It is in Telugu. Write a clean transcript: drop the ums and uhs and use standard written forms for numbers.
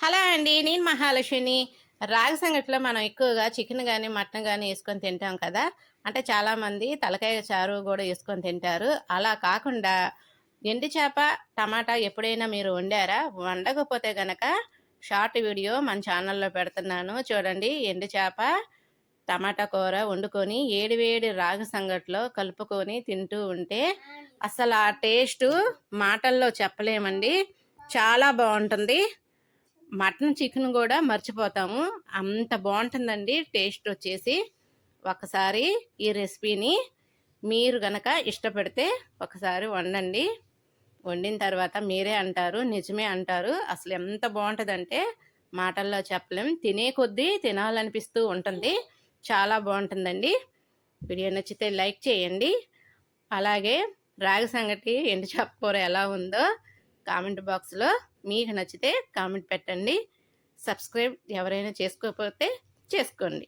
హలో అండి. నేను మహాలక్ష్మిని. రాగి సంగటిలో మనం ఎక్కువగా చికెన్ గానీ, మటన్ గానీ యేసుకొని తింటాం కదా! అంటే చాలామంది తలకాయ చారు గూడా యేసుకొని తింటారు. అలా కాకుండా ఎండు చేప, టమాటా ఎప్పుడైనా మీరు వండారా? వండకపోతే గనక షార్ట్ వీడియో మన ఛానల్‌లో పెడుతున్నాను. చూడండి. ఎండు చేప, టమాటా కూర వండుకొని వేడి వేడి రాగి సంగటిలో కలుపుకొని తింటూ ఉంటే అసలు ఆ టేస్టు మాటల్లో చెప్పలేమండి. చాలా బావుంటుంది. మటన్, చికెన్ గూడా మర్చిపోతాము. అంత బావుంటుందండి టేస్ట్ వచ్చేసి. ఒకసారి ఈ రెసిపీని మీరు గనక ఇష్టపడితే ఒకసారి వండండి. వండిన తర్వాత మీరే అంటారు, నిజమే అంటారు. అసలు ఎంత బావుంటదంటే మాటల్లో చెప్పలేం. తినే కొద్దీ తినాలనిపిస్తూ ఉంటుంది. చాలా బావుంటుందండి. వీడియో నచ్చితే లైక్ చేయండి. అలాగే రాగి సంగటి, ఎండు చేప కూర ఎలా ఉందో కామెంట్ బాక్స్‌లో మీకు నచ్చితే కామెంట్ పెట్టండి. సబ్స్క్రైబ్ ఎవరైనా చేసుకోకపోతే చేసుకోండి.